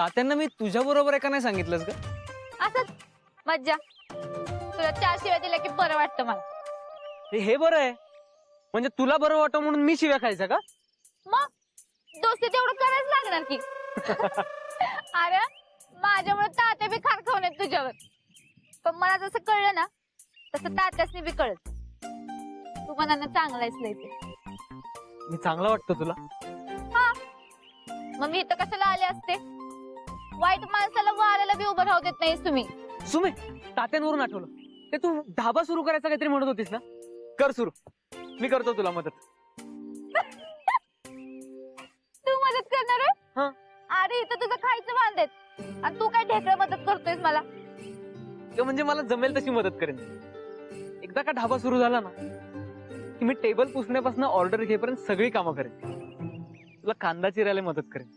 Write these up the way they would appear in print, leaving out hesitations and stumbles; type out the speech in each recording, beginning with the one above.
तात्यांना मी तुझ्या बरोबर आहे का नाही सांगितलंस ग? असंच मज्जा. तुला 4 शिव्या दिल्या की बरं वाटतं मला. हे बरं आहे. म्हणजे तुला बरं वाटतं म्हणून मी शिव्या खायचा का? मग दोस्ती तेवढं करायच लागणार की. अरे माझ्यामुळे तात्या बी खार खाऊन येत तुझ्यावर. पण मला जसं कळलं ना तसं तात्यासनी बी कळत. तू मनानं चांगला आहेस लय ते. मी चांगला वाटतो तुला? हा, मग मी इथं कशाला आले असते? वाईट माणसाला वाऱ्याला बी उभं राहू देत नाहीस तुम्ही. सुमे, तात्यांवरून आठवलं. ते तू ढाबा सुरू करायचा काहीतरी म्हणत होतीस ना? कर सुरू. मी करतो तुला मदत. तू मदत करणार आहे? हा. अरे इथं तुझं खायचं बांधेत आणि तू काय ढेकळं मदत करतोयस मला? ते म्हणजे मला जमेल तशी मदत करेन. एकदा का ढाबा सुरू झाला ना की मी टेबल पुसण्यापासून ऑर्डर घेईपर्यंत सगळी कामं करेन. तुला कांदा चिरायला मदत करेन,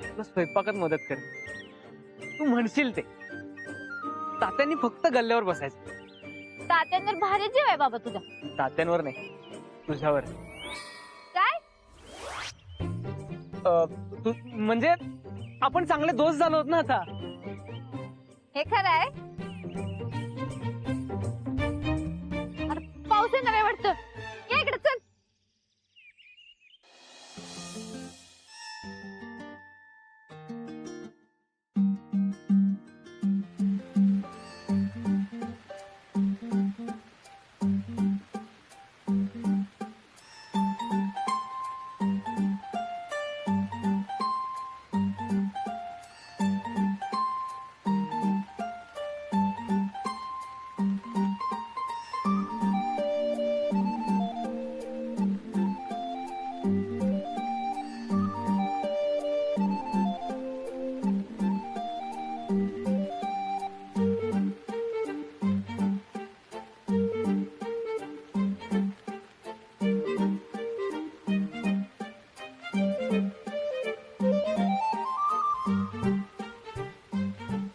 तुला स्वयंपाकात मदत करेन. तू म्हणशील ते. तात्यांनी फक्त गल्ल्यावर बसायचं. तात्यांवर भारी जीव आहे बाबा तुझा. तात्यांवर नाही, तुझ्यावर. काय? तू म्हणजे आपण चांगले दोस्त झालो आहोत ना आता. हे खरं आहे? अरे पाऊस येणार आहे वाटतं. या इकडे चल.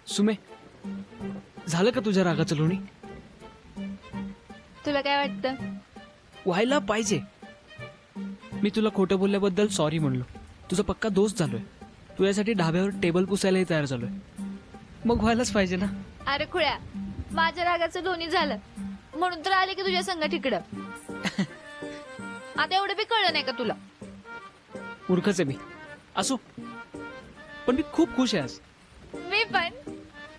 सुमे, झालं का तुझ्या रागाचं लोणी? तुला काय वाटतं? व्हायला पाहिजे. मी तुला खोटं बोलल्याबद्दल सॉरी म्हणलो. तुझा पक्का दोस्त झालोय. तू यासाठी ढाब्यावर टेबल पुसायलाही तयार झालोय. मग व्हायलाच पाहिजे ना. अरे खुळ्या, माझ्या रागाचं लोणी झालं म्हणून तर आले की तुझ्या संग तिकडं. आता एवढं बी कळलं नाही का तुला? मूर्खच आहे मी. असो, पण मी खूप खुश आहे आज. मी पण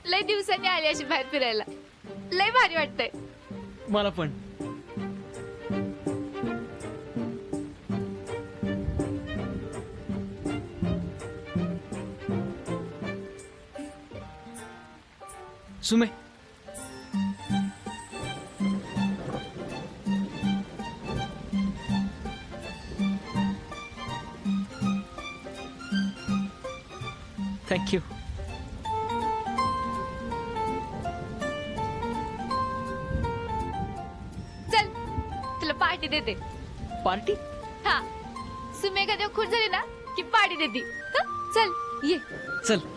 लय दिवसांनी आली अशी बाहेर फिरायला. लय भारी वाटतंय. मला पण. सुमे, थँक्यू. चल तुला पार्टी देते. पार्टी? हा, सुमे कधी खुश झाली ना की पार्टी देते. हं? चल ये. चल.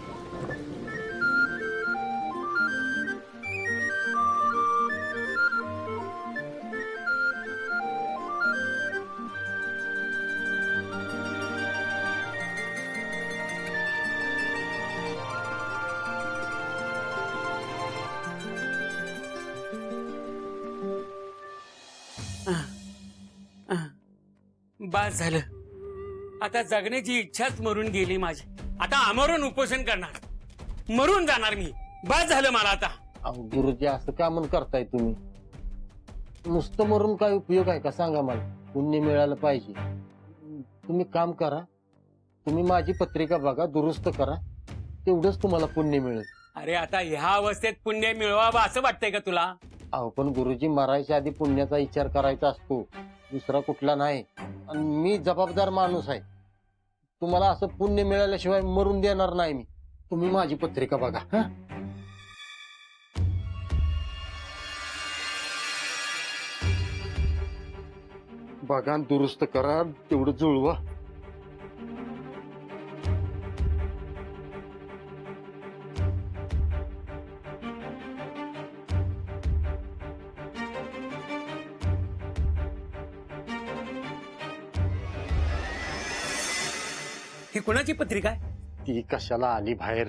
बस झालं. आता जगण्याची इच्छाच मरून गेली माझी. आता आमरण उपोषण करणार, मरून जाणार मी. बस झालं मला आता. अहो गुरुजी, असं का म्हणून करताय तुम्ही? नुसतं मरून काय उपयोग आहे का सांगा मला? पुण्य मिळालं पाहिजे. तुम्ही काम करा, तुम्ही माझी पत्रिका बघा, दुरुस्त करा, तेवढंच तुम्हाला पुण्य मिळेल. अरे आता ह्या अवस्थेत पुण्य मिळवावं असं वाटतंय का तुला? अहो पण गुरुजी, मरायच्या आधी पुण्याचा विचार करायचा असतो, दुसरा कुठला नाही. आणि मी जबाबदार माणूस आहे. तुम्हाला असं पुण्य मिळाल्याशिवाय मरून देणार नाही मी. तुम्ही माझी पत्रिका बघा. हा, बघा आणि दुरुस्त करा, तेवढं जुळवा. ही कोणाची पत्रिका आहे? ती कशाला आली बाहेर?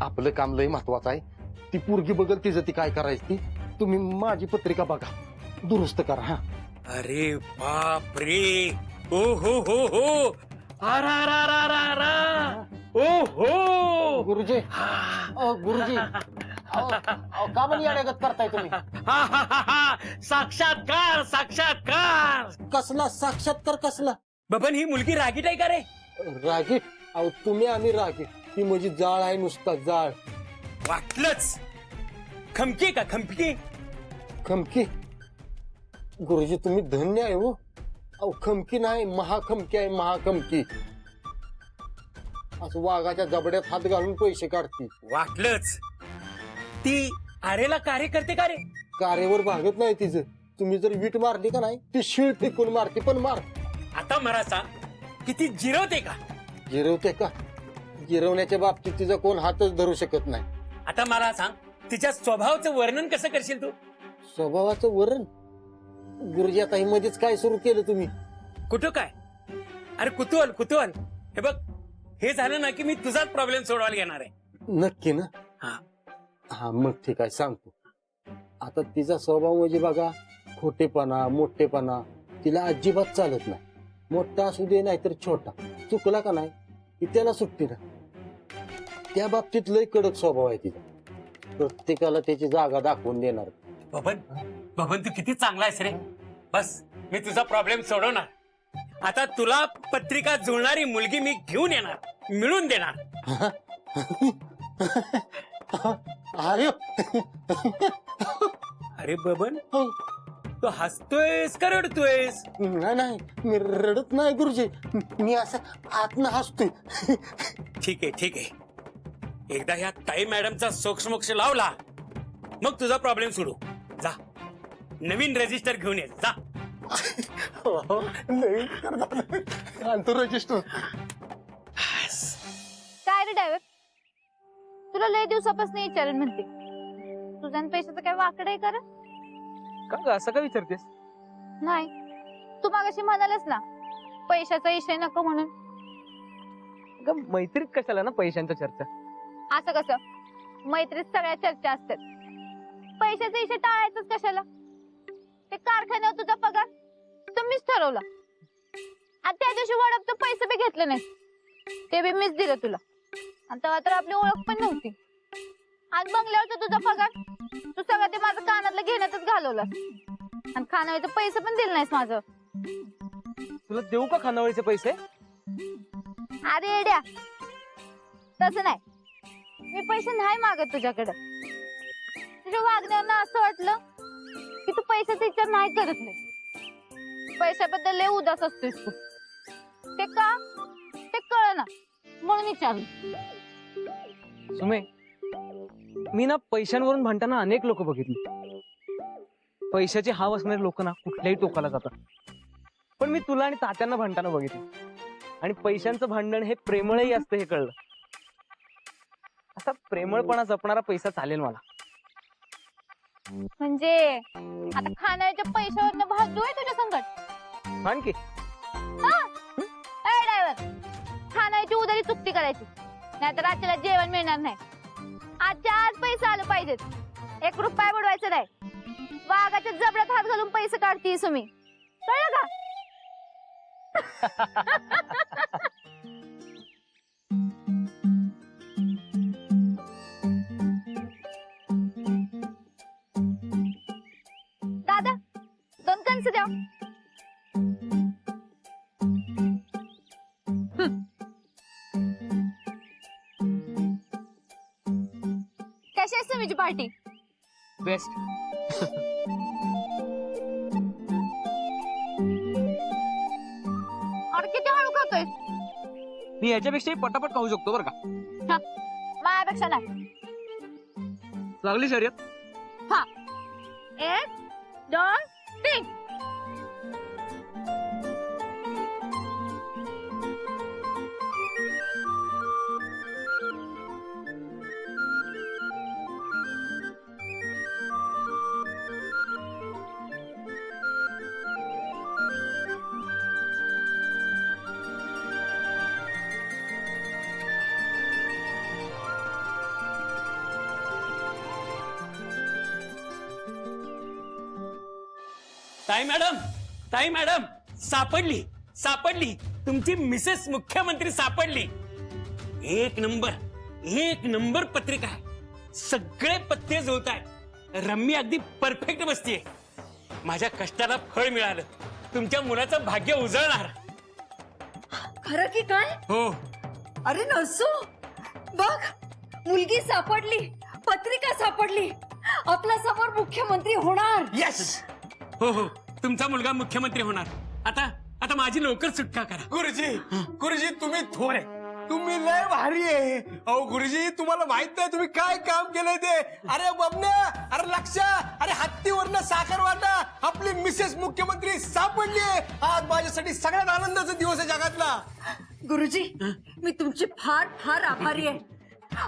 आपलं काम लय महत्वाचं आहे. ती पोरगी बघल तिचं ती काय करायची ती. तुम्ही माझी पत्रिका बघा, दुरुस्त करा. हा अरे बाप रे, ओ हो, अरा ओ हो, गुरुजी, गुरुजी, का पण याड्यागत करताय तुम्ही? साक्षात्कार. कसला साक्षात्कार कसला? बबन, ही मुलगी रागीट आहे का रे? रागीट? अहो तुम्ही आणि रागीट, ती माझी जाळ आहे, नुसता जाळ. वाटलंच. खमकी का खमकी? खमकी? गुरुजी तुम्ही धन्य आहे हो. अहो खमकी नाही, महाखमकी आहे, महाखमकी. असं वाघाच्या जबड्यात हात घालून पैसे काढते. वाटलंच. ती आरेला कार्य करते का रे? कार्यावर भागत नाही तिचं. तुम्ही जर वीट मारली का नाही, ती शिळ फेकून मारते. पण मार. आता मला सांग, किती जिरवते का? जिरवते का? जिरवण्याच्या बाबतीत तिचा कोण हातच धरू शकत नाही. आता मला सांग, तिच्या स्वभावाचं वर्णन कसं करशील तू? स्वभावाचं वरण? गुरुजी आता हे मध्येच काय सुरू केलं तुम्ही? कुठं काय? अरे कुतूहल. हे बघ, हे झालं ना की मी तुझाच प्रॉब्लेम सोडवायला घेणार आहे. नक्की ना? हा. हा मग ठीक आहे, सांगतो. आता तिचा स्वभाव म्हणजे बघा, खोटेपणा, मोठेपणा तिला अजिबात चालत नाही. मोठा असू दे नाहीतर छोटा, चुकला का नाही की त्याला सुट्टी ना. त्या बाबतीत लय कडक स्वभाव आहे तिचा. प्रत्येकाला त्याची जागा दाखवून देणार. बबन तू किती चांगला आहेस रे. बस, मी तुझा प्रॉब्लेम सोडवणार. आता तुला पत्रिका जुळणारी मुलगी मी घेऊन येणार, मिळून देणार. अरे बबन, तू हसतोयस का रडतोयस? नाही, मी रडत नाही गुरुजी. मी असं आतनं हसतोय. ठीक आहे. एकदा ह्या ताई मॅडमचा सोक्षमोक्ष लावला, मग तुझा प्रॉब्लेम सोडू. जा, नवीन रजिस्टर घेऊन ये. जा. आणतो रजिस्टर. काय रे ड्रायव्हर, तुला लय दिवसापासून विचारून म्हणते, तुझ्या आणि पैशाचं काय वाकड आहे का रे? का ग असं का विचारतेस? नाही, तू मागाशी म्हणालस ना पैशाचा विषय नको म्हणून. अगं, मैत्रीत कशाला ना पैशांच्या चर्चा? असं कसं? मैत्रीत सगळ्या चर्चा असतात. पैशाचा विषय टाळायचंच कशाला? ते कारखान्यावर तुझा पगार तुम्हीच ठरवला, आणि त्या दिवशी वडपचं पैसे बी घेतले नाही, ते बी मीच दिलं तुला. आणि तेव्हा तर आपली ओळख पण नव्हती. आणि बंगल्यावरचा तुझा पगार तू सगळं ते माझं कानातलं घेण्यातच घालवलं, आणि खानावळीचे पैसे पण दिले नाहीस माझं. तुला देऊ का खानावळीचे पैसे? अरे येड्या, तसं नाही. मी पैसे नाही मागत तुझ्याकडे. तुझ्या वागण्यावर असं वाटलं की तू पैशाचा विचार नाही करत नाही. पैशाबद्दल लय उदास असतोस तू. ते का? ते कळना म्हणून विचारलं. सुमे, मी ना पैशांवरून भांडताना अनेक लोक बघितली. पैशाची हाव असणारे लोक ना कुठल्याही टोकाला जातात. पण मी तुला आणि तात्यांना भांडताना बघितलं, आणि पैशांचं भांडण हे प्रेमळही असतं हे कळलं. असा प्रेमळपणा जपणारा पैसा चालेल मला. म्हणजे आता खाण्याच्या पैशावर भाजू आहे तुझ्या संकट? आणखी ड्रायव्हर, खाण्याची उधारी चुकती करायची, नाहीतर आजच्याला जेवण मिळणार नाही. आजच्या आज पैसे आले पाहिजेत. 1 रुपया बुडवायचं नाही. वाघाच्या जबड्यात हात घालून पैसे काढतीये तुम्ही, कळलं का? दादा, 2 कणसं द्या. कशी आहे तुमची पार्टी? बेस्ट. अरे किती हळू खातोय? मी याच्यापेक्षाही पटापट खाऊ शकतो बरं का. माझ्यापेक्षा नाही. लागली शर्यत? हा, 1 2 3. ताई मॅडम सापडली सापडली, तुमची मिसेस मुख्यमंत्री सापडली. एक नंबर पत्रिका आहे. सगळे पत्ते जुळत आहेत. रम्मी अगदी परफेक्ट बसतीये. माझ्या कष्टाला फळ मिळालं. तुमच्या मुलाचं भाग्य उजळणार. खरं की काय? हो. अरे नसू, बघ मुलगी सापडली, पत्रिका सापडली. आपल्या समोर मुख्यमंत्री होणार. यस. हो, तुमचा मुलगा मुख्यमंत्री होणार. आता माझी लवकर सुटका करा. गुरुजी तुम्ही थोर आहे, तुम्ही लय भारी आहे. अहो गुरुजी तुम्हाला माहित नाही तुम्ही काय काम केलंय ते. अरे बबन्या, अरे लक्ष, अरे हत्तीवरनं साखर वाटा. आपली मिसेस मुख्यमंत्री सापडली. आज माझ्यासाठी सगळ्यात आनंदाचा दिवस आहे जगातला. गुरुजी मी तुमची फार फार आभारी आहे.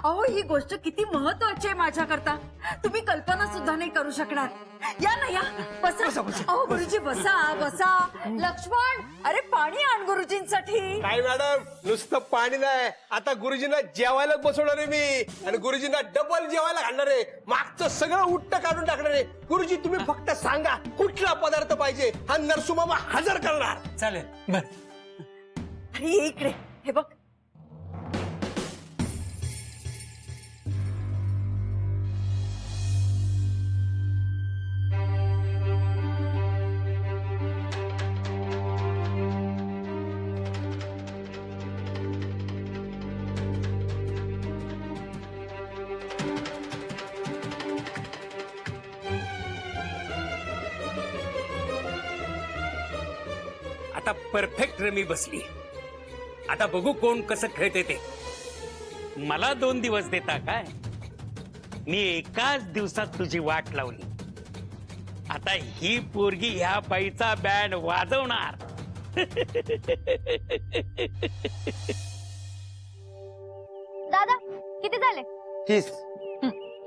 अहो ही गोष्ट किती महत्वाची आहे माझ्याकरता, तुम्ही कल्पना सुद्धा नाही करू शकणार. या ना या, बसा. अहो गुरुजी बसा बसा. लक्ष्मण, अरे पाणी आण गुरुजींसाठी. काय मॅडम, नुसतं पाणी नाही, आता गुरुजींना जेवायला बसवणार आहे मी. आणि गुरुजींना डबल जेवायला घालणार आहे. मागचं सगळं उट्ट काढून टाकणार आहे. गुरुजी तुम्ही फक्त सांगा कुठला पदार्थ पाहिजे, हा नरसू मामा हजर करणार. चालेल. बर. अरे ये इकडे, हे बघ. आता परफेक्ट रमी बसली. आता बघू कोण कसं खेळते ते. मला 2 दिवस देता काय? मी एकाच दिवसात तुझी वाट लावली. आता ही पोरगी ह्या बाईचा बँड वाजवणार. दादा किती झाले? 30.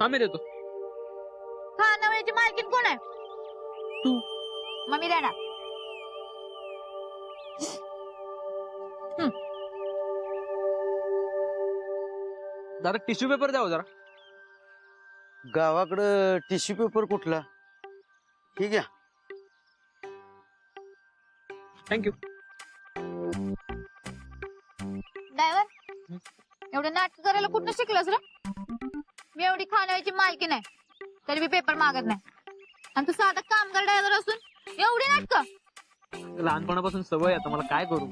आम्ही देतो. खानावळीची मालकीन कोण आहे? तू. मग मी देणार. दादा टिश्यू पेपर द्यावं जरा. गावाकडं टिश्यू पेपर कुठला? ठीक आहे. थँक्यू. ड्रायव्हर, एवढं नाटक करायला कुठं शिकलंस रे? मी एवढी खानावळीची मालकी नाही तरी मी पेपर मागत नाही. आणि तू साधा कामगार ड्रायव्हर असून एवढी नाटक. लहानपणापासून सवय, आता मला काय करू.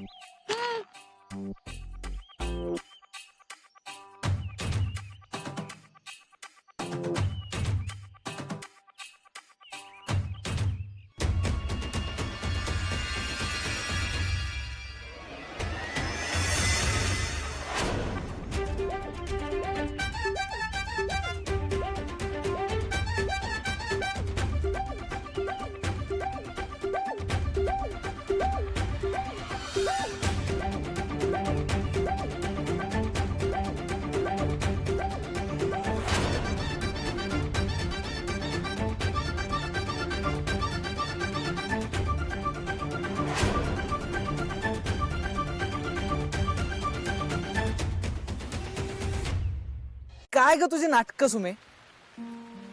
काय ग तुझी नाटकं सुमे?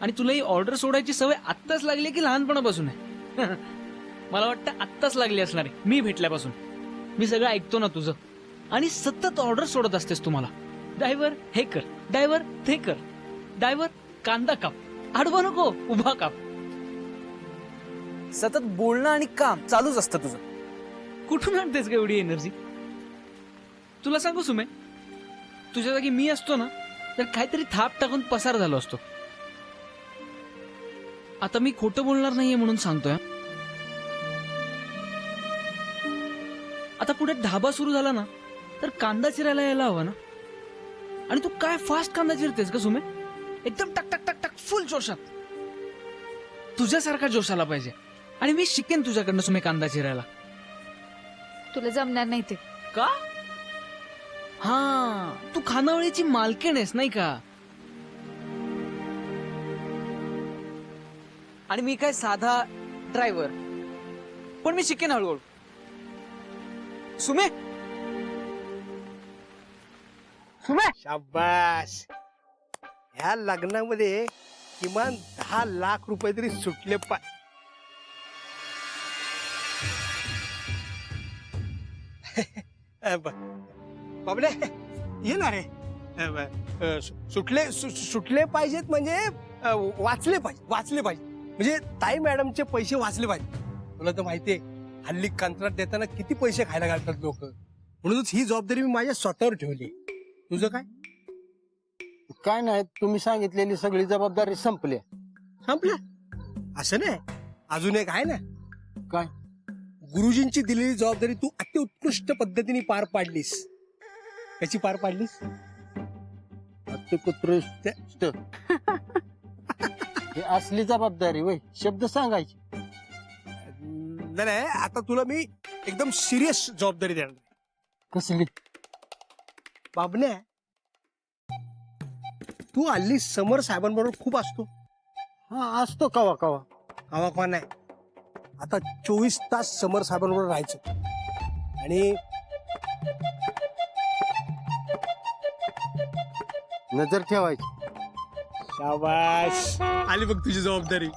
आणि तुला ही ऑर्डर सोडायची सवय आत्ताच लागली की लहानपणापासून आहे? मला वाटतं आत्ताच लागली असणार आहे. मी भेटल्यापासून मी सगळं ऐकतो ना तुझं, आणि सतत ऑर्डर सोडत असतेस तुम्हाला. ड्रायव्हर हे कर, ड्रायव्हर ते कर, ड्रायव्हर कांदा काप, आडवा नको उभा काप. सतत बोलणं आणि काम चालूच असतं तुझं. कुठून आणतेस का एवढी एनर्जी? तुला सांगू सुमे, तुझ्या जागी मी असतो ना तर काहीतरी थाप टाकून पसार झालो असतो. आता मी खोटं बोलणार नाहीये म्हणून सांगतोय. आता पुढे ढाबा सुरू झाला ना तर कांदा चिरायला यायला हवा ना. आणि तू काय फास्ट कांदा चिरतेस का सुमे? एकदम टक टक टक टक फुल जोशात. तुझ्यासारखा जोश आला पाहिजे. आणि मी शिकेन तुझ्याकडनं सुमे कांदा चिरायला. तुला जमणार नाही ते. का? हा, तू खानावळीची मालकीण आहेस नाही का? आणि मी काय साधा ड्रायव्हर. पण मी शिकेन हळूहळू. सुमे, सुमे, शाबास. ह्या लग्नामध्ये किमान 10 लाख रुपये तरी सुटले बाबले ये ना रे सुटले पाहिजेत म्हणजे वाचले पाहिजे म्हणजे ताई मॅडमचे पैसे वाचले पाहिजे. तुला तर माहितीये हल्ली कंत्राट देताना किती पैसे खायला घालतात लोक, म्हणूनच ही जबाबदारी मी माझ्या स्वतःवर ठेवली. तुझं काय? काय नाही, तुम्ही सांगितलेली सगळी जबाबदारी संपली. संपलं असं नाही, अजून एक आहे ना. काय? गुरुजींची दिलेली जबाबदारी तू अत्युत्कृष्ट पद्धतीने पार पाडलीस. कशी पार पाडलीस? अत्युत्कृष्ट. ही असली जबाबदारी वय, शब्द सांगायचे. नाही, आता तुला मी एकदम सिरियस जबाबदारी देणार. कसली? बाबल्या, तू हल्ली समर साहेबांबरोबर खूप असतो. हा, असतो कवा कवा. कवा नाही, आता 24 तास समर साहेबांबरोबर राहायचं. आणि नजर ठेवायची. शाबाश, आली बघ तुझी जबाबदारी.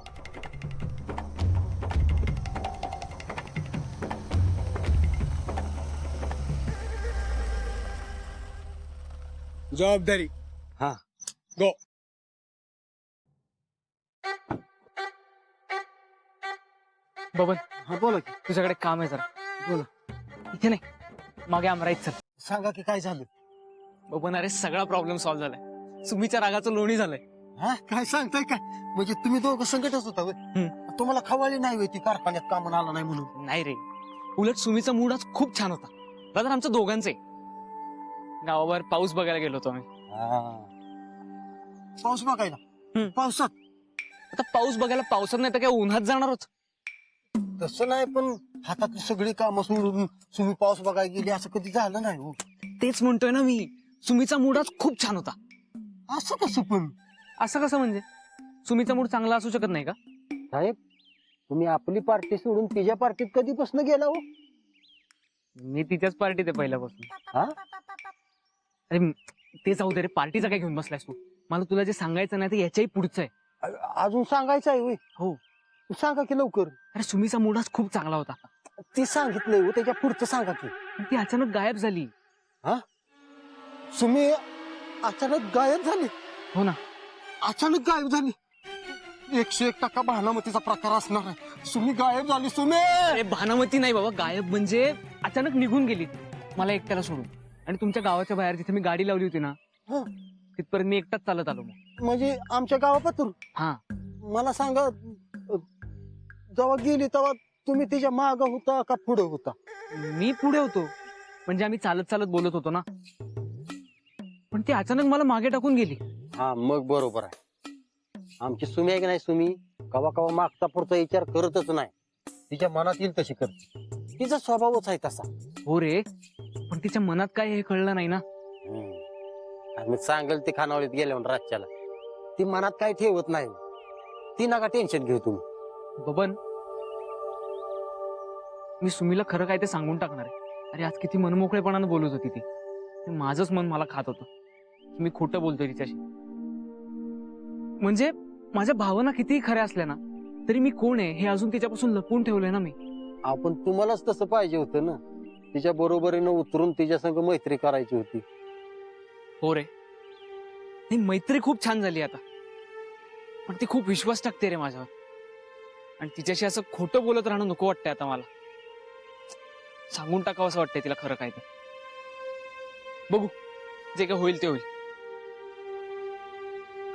जबाबदारी. हा. गो. बबन, हा, बोला की. तुझ्याकडे काम आहे जरा. बोला. इथे नाही, मागे आमराईत चल. सांगा की काय झालं. बबन, अरे सगळा प्रॉब्लेम सॉल्व्ह झालाय. सुमीच्या रागाचं लोणी झालंय. हा, काय सांगताय काय? म्हणजे तुम्ही दोघं संकटच होता होय? तुम्हाला खवाली नाही होती कारखान्यात कामाला आला नाही म्हणून? नाही रे, उलट सुमीचा मूड आज खूप छान होता. दादा आमचं दोघांचे. गावावर पाऊस बघायला गेलो होतो आम्ही. पाऊस बघायला? पावसात? आता पाऊस बघायला पावसात नाही तर काय उन्हात जाणार होत? तसं नाही, पण हातातली सगळी कामं सोडून तुम्ही पाऊस बघायला गेली असं कधी झालं नाही हो. तेच म्हणतोय ना मी, सुमीचा मूड आज खूप छान होता. असं कसं पण? असं कसं म्हणजे? सुमीचा मूड चांगला असू शकत नाही का? साहेब, तुम्ही आपली पार्टी सोडून तिच्या पार्टीत कधीपासून गेला हो? मी तिच्याच पार्टीत आहे पहिल्यापासून. हा? अरे ते जाऊ दे रे, पार्टीचा काय घेऊन बसलायस तू? मला तुला जे सांगायचं नाही ते याच्याही पुढचं आहे. अजून सांगायचं आहे होय? हो. सांगा की लवकर. अरे सुमीचा मूड आज खूप चांगला होता. ती सांगितलंय हो, त्याच्या पुढचं सांगा की. पण ती अचानक गायब झाली. तुम्ही अचानक गायब झाली? हो ना. अचानक गायब झाली? 101% भानामतीचा प्रकार असणार आहे. तुम्ही गायब झाली सुमे. अरे भानामती नाही बाबा, गायब म्हणजे अचानक निघून गेली ती, मला एकट्याला सोडून. आणि तुमच्या गावाच्या बाहेर जिथे मी गाडी लावली होती ना, तिथपर्यंत मी एकटाच चालत आलो. मग म्हणजे आमच्या गावापासून? हा. मला सांगा, जेव्हा गेली तेव्हा तुम्ही तिच्या माग होता का पुढे होता? मी पुढे होतो, म्हणजे आम्ही चालत चालत बोलत होतो ना. पण ती अचानक मला मागे टाकून गेली. हा, मग बरोबर आहे. आमची सुमी आहे की नाही, सुमी कवा कवा मागचा पुढचा विचार करतच नाही. तिच्या मनात येईल तशी करते. तिचा स्वभावच आहे तसा. हो रे, पण तिच्या मनात काय हे कळलं नाही ना. मी सांगेल ते खानावळीत गेल्यावर रातच्याला. ती मनात काय ठेवत नाही. ती नका टेन्शन घेऊ तुम्ही. बबन, मी सुमीला खरं काय ते सांगून टाकणार आहे. अरे आज किती मनमोकळेपणानं बोलत होती ती. माझंच मन मला खात होतं. मी खोटं बोलतोय तिच्याशी. म्हणजे माझ्या भावना कितीही खऱ्या असल्या ना, तरी मी कोण आहे हे अजून तिच्यापासून लपवून ठेवलंय ना मी. आपण तुम्हालाच तसं पाहिजे होतं ना. तिच्या बरोबरीनं उतरून तिच्या संग मैत्री करायची होती. हो रे, ही मैत्री खूप छान झाली आता. पण ती खूप विश्वास टाकते रे माझ्यावर. आणि तिच्याशी असं खोटं बोलत राहणं नको वाटतंय आता मला. सांगून टाकावं असं वाटतंय तिला खरं काय ते. बघू, जे काय होईल ते होईल.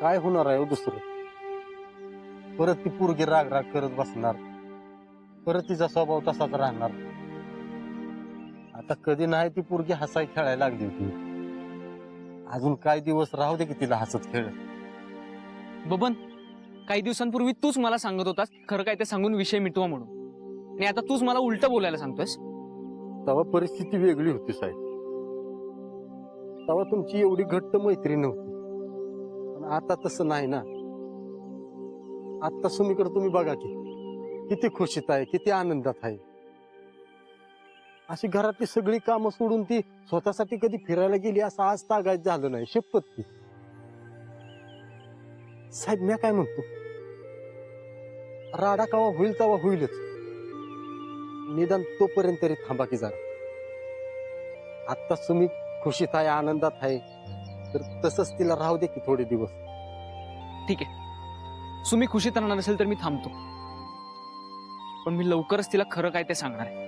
काय होणार आहे हो दुसरं? परत ती पोरगी राग राग करत बसणार. परत तिचा स्वभाव तसाच राहणार. आता कधी नाही ती पोरगी हसाय खेळायला लागली होती. अजून काही दिवस राहू दे की तिला हसत खेळ. बबन, काही दिवसांपूर्वी तूच मला सांगत होतास खरं काय ते सांगून विषय मिटवा म्हणून. आणि आता तूच मला उलट बोलायला सांगतोयस. तेव्हा परिस्थिती वेगळी होती साहेब. तेव्हा तुमची एवढी घट्ट मैत्री नव्हती. पण आता तसं नाही ना. आता सुमीकडे तुम्ही बघा की किती खुशीत आहे, किती आनंदात आहे. अशी घरातली सगळी कामं सोडून ती स्वतःसाठी कधी फिरायला गेली असं आज तागायचं झालं नाही. शपथ की साहेब, मी काय म्हणतो, राडा कवा होईल तेव्हा होईलच. निदान तोपर्यंत तरी थांबा की जरा. आता सुमी खुशीत आहे, आनंदात आहे, तर तसंच तिला राहू दे की थोडे दिवस. ठीक आहे, सुमी खुशीत राहणार असेल तर मी थांबतो, पण मी लवकरच तिला खरं काय ते सांगणार आहे.